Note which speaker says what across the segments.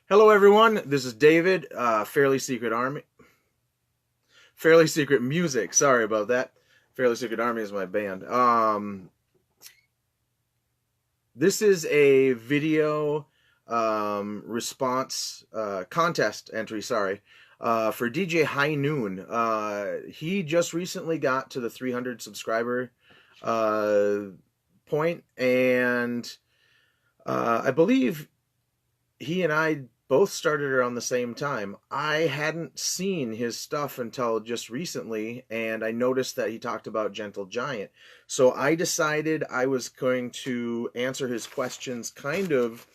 Speaker 1: Hello, everyone. This is David. Fairly Secret Music. Sorry about that. Fairly Secret Army is my band. This is a video response contest entry. Sorry, for DJ Highnoon. He just recently got to the 300 subscriber uh, point, and I believe he and I both started around the same time. I hadn't seen his stuff until just recently, and I noticed that he talked about Gentle Giant. So I decided I was going to answer his questions kind of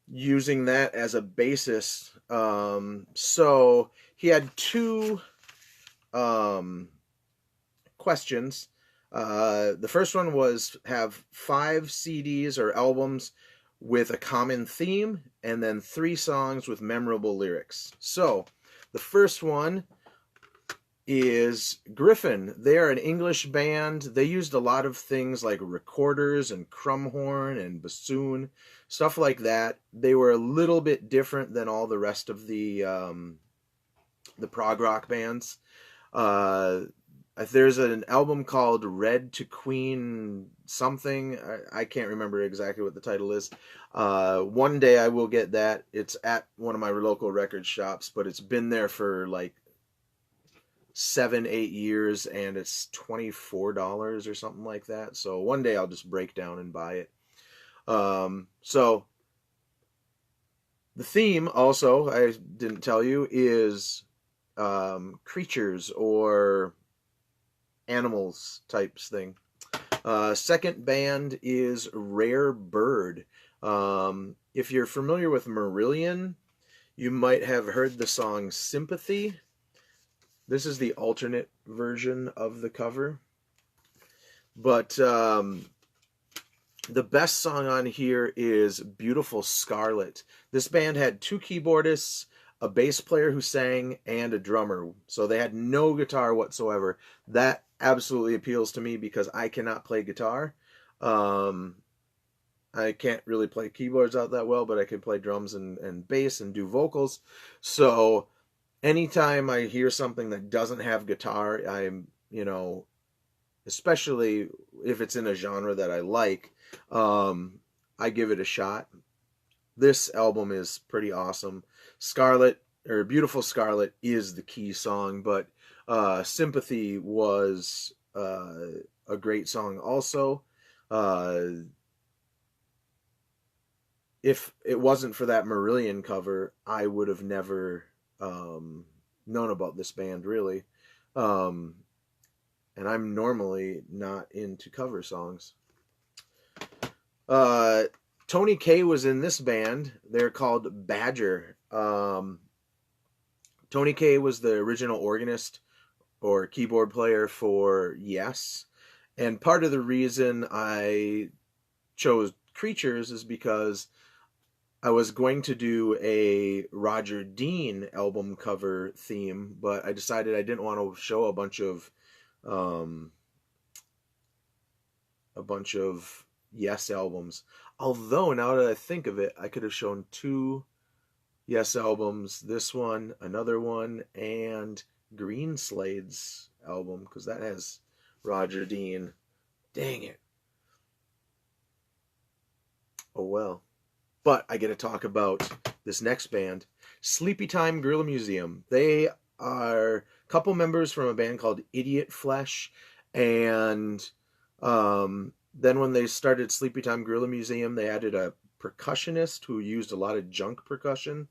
Speaker 1: using that as a basis. So he had two questions. The first one was have 5 CDs or albums with a common theme, and then 3 songs with memorable lyrics. So, the first one is Griffin. They are an English band. They used a lot of things like recorders and crumhorn and bassoon, stuff like that. They were a little bit different than all the rest of the prog rock bands. There's an album called Red to Queen something. I can't remember exactly what the title is. One day I will get that. It's at one of my local record shops, but it's been there for like 7, 8 years, and it's $24 or something like that. So one day I'll just break down and buy it. So the theme also, I didn't tell you, is creatures or animals types thing. Second band is Rare Bird. If you're familiar with Marillion, you might have heard the song Sympathy. This is the alternate version of the cover. But the best song on here is Beautiful Scarlet. This band had 2 keyboardists, a bass player who sang, and a drummer. So they had no guitar whatsoever. That absolutely appeals to me because I cannot play guitar. I can't really play keyboards out that well, but I can play drums and bass and do vocals. So anytime I hear something that doesn't have guitar, especially if it's in a genre that I like, I give it a shot. This album is pretty awesome. Scarlet, or Beautiful Scarlet, is the key song, but Sympathy was a great song also. If it wasn't for that Marillion cover, I would have never known about this band, really. And I'm normally not into cover songs. Tony Kaye was in this band. They're called Badger. Tony Kaye was the original organist or keyboard player for Yes. And part of the reason I chose Creatures is because I was going to do a Roger Dean album cover theme, but I decided I didn't want to show a bunch of Yes albums. Although, now that I think of it, I could have shown 2 Yes albums. This one, another one, and Green Slade's album, because that has Roger Dean. Dang it. Oh well. But I get to talk about this next band, Sleepy Time Gorilla Museum. They are a couple members from a band called Idiot Flesh, and then when they started Sleepy Time Gorilla Museum, they added a percussionist who used a lot of junk percussion,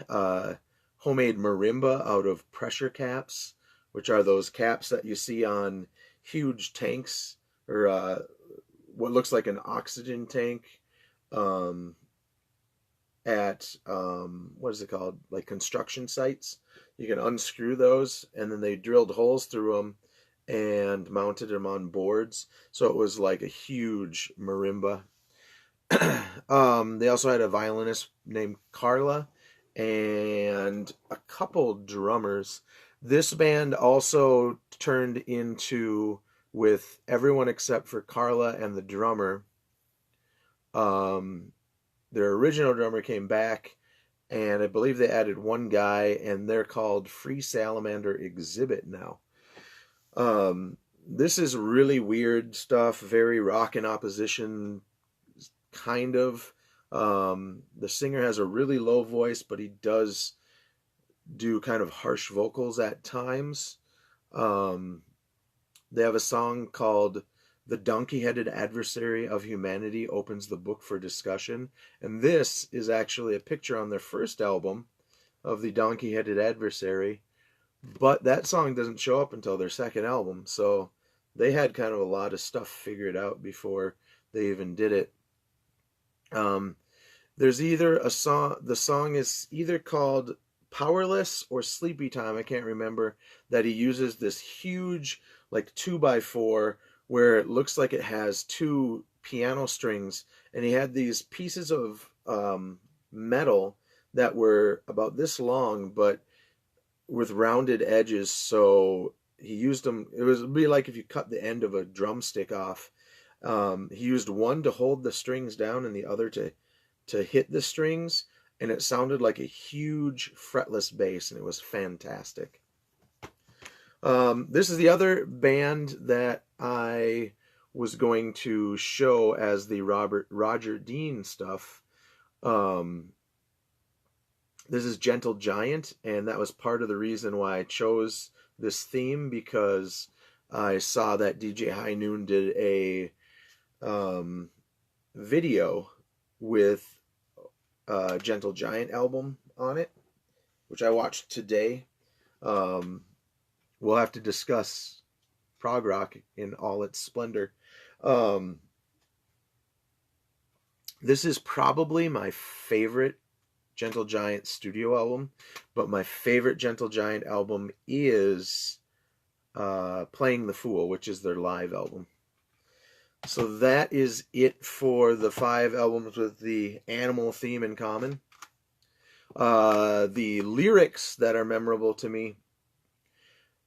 Speaker 1: homemade marimba out of pressure caps, which are those caps that you see on huge tanks, or what looks like an oxygen tank, at what is it called, like construction sites. You can unscrew those, and then they drilled holes through them and mounted them on boards, so it was like a huge marimba. They also had a violinist named Carla and a couple drummers. This band also turned into, with everyone except for Carla and the drummer, their original drummer came back and I believe they added one guy, and they're called Free Salamander Exhibit now. This is really weird stuff, very rock in opposition, kind of. The singer has a really low voice, but he does do kind of harsh vocals at times. Um, they have a song called "The Donkey-Headed Adversary of Humanity Opens the Book for Discussion," and this is actually a picture on their first album of the Donkey-Headed Adversary, but that song doesn't show up until their second album, so they had kind of a lot of stuff figured out before they even did it. There's either a song, the song is either called Powerless or Sleepy Time, I can't remember, that he uses this huge, like 2x4, where it looks like it has two piano strings, and he had these pieces of metal that were about this long, but with rounded edges, so he used them. It would be like if you cut the end of a drumstick off. He used one to hold the strings down and the other to hit the strings, and it sounded like a huge fretless bass, and it was fantastic. This is the other band that I was going to show as the Roger Dean stuff. This is Gentle Giant, and that was part of the reason why I chose this theme, because I saw that DJ Highnoon did a video with a Gentle Giant album on it, which I watched today. We'll have to discuss prog rock in all its splendor. This is probably my favorite Gentle Giant studio album, but my favorite Gentle Giant album is Playing the Fool, which is their live album. So that is it for the 5 albums with the animal theme in common. The lyrics that are memorable to me: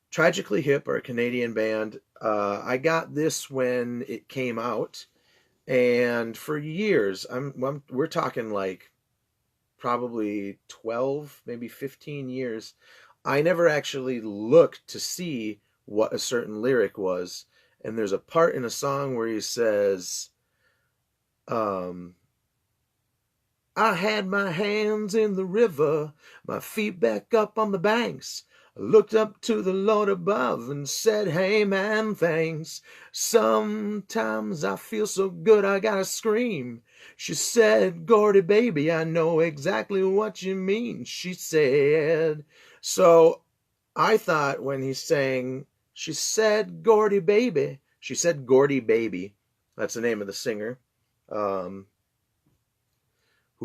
Speaker 1: Tragically Hip are a Canadian band. I got this when it came out, and for years, we're talking like probably 12, maybe 15 years, I never actually looked to see what a certain lyric was. And there's a part in a song where he says, I had my hands in the river, my feet back up on the banks. I looked up to the Lord above and said, hey man, thanks. Sometimes I feel so good I gotta scream. She said, Gordy baby, I know exactly what you mean, she said. So I thought when he's saying, she said, Gordy baby, she said Gordy baby. That's the name of the singer, who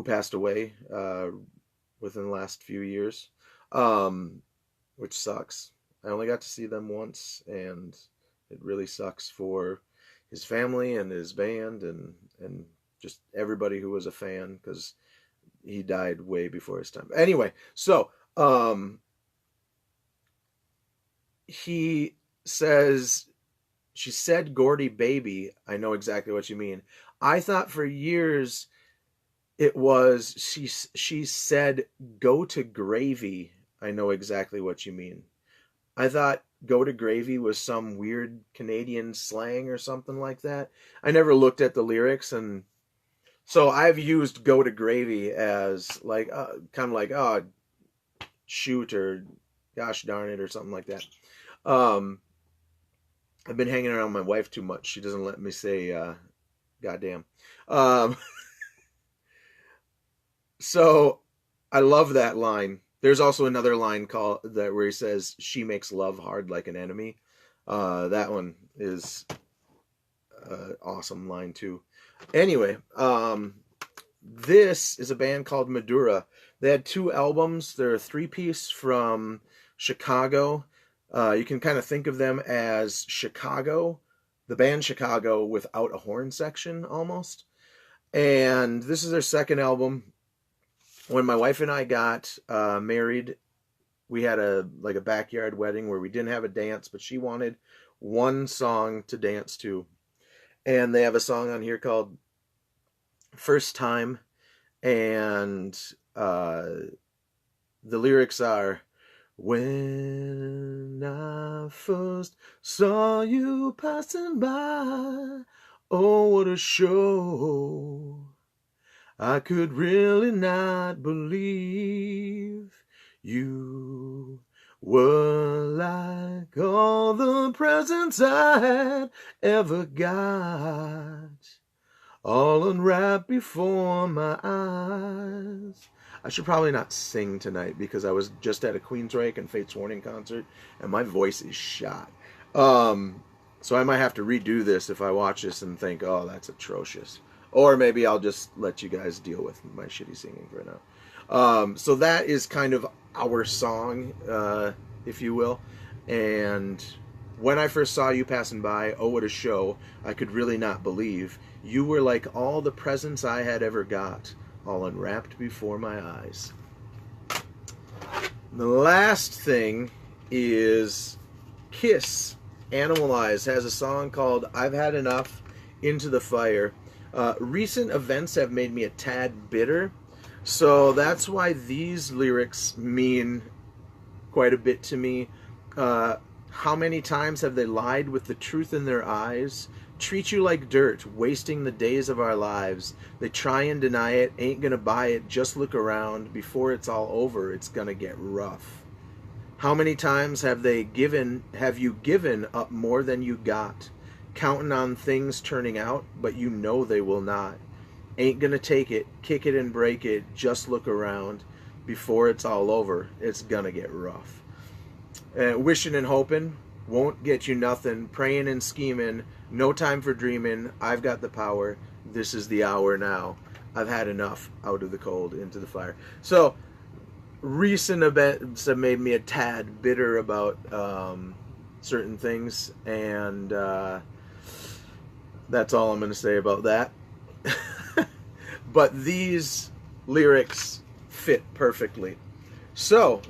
Speaker 1: passed away within the last few years. Which sucks. I only got to see them once, and it really sucks for his family and his band and just everybody who was a fan, because he died way before his time. Anyway, so he says, she said Gordy baby, I know exactly what you mean. I thought for years it was she said go to gravy, I know exactly what you mean. I thought go to gravy was some weird Canadian slang or something like that. I never looked at the lyrics, and so I've used go to gravy as like kind of like, oh shoot, or gosh darn it, or something like that. I've been hanging around my wife too much. She doesn't let me say goddamn. So I love that line. There's also another line called that where he says, she makes love hard like an enemy. That one is an awesome line too. Anyway, this is a band called Madura. They had 2 albums. They're a 3-piece from Chicago. You can kind of think of them as Chicago, the band Chicago without a horn section almost. And this is their second album. When my wife and I got married, we had a backyard wedding where we didn't have a dance, but she wanted one song to dance to. And they have a song on here called First Time. And the lyrics are, when I first saw you passing by, oh, what a show. I could really not believe you were like all the presents I had ever got, all unwrapped before my eyes. I should probably not sing tonight because I was just at a Queensryche and Fates Warning concert and my voice is shot. So I might have to redo this if I watch this and think, oh, that's atrocious. Or maybe I'll just let you guys deal with my shitty singing for now. So that is kind of our song, if you will. And when I first saw you passing by, oh, what a show, I could really not believe. You were like all the presents I had ever got, all unwrapped before my eyes. The last thing is Kiss. Animalize has a song called I've Had Enough, Into the Fire. Recent events have made me a tad bitter, so that's why these lyrics mean quite a bit to me. How many times have they lied with the truth in their eyes? Treat you like dirt, wasting the days of our lives. They try and deny it, ain't gonna buy it, just look around. Before it's all over, it's gonna get rough. How many times have you given up more than you got? Counting on things turning out, but you know they will not. Ain't gonna take it, kick it and break it, just look around. Before it's all over, it's gonna get rough. Wishing and hoping won't get you nothing. Praying and scheming, no time for dreaming. I've got the power, this is the hour now. I've had enough, out of the cold, into the fire. So, recent events have made me a tad bitter about certain things, and that's all I'm going to say about that. But these lyrics fit perfectly. So,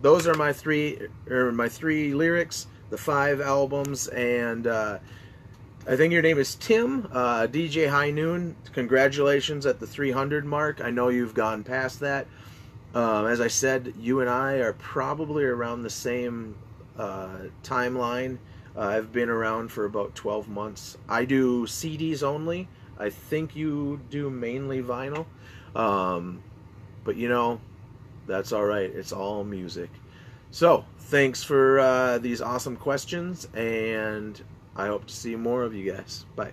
Speaker 1: those are my three lyrics, the 5 albums, and I think your name is Tim, DJ Highnoon. Congratulations at the 300 mark. I know you've gone past that. As I said, you and I are probably around the same timeline. I've been around for about 12 months. I do CDs only. I think you do mainly vinyl. But you know, that's all right. It's all music. So, thanks for these awesome questions, and I hope to see more of you guys. Bye.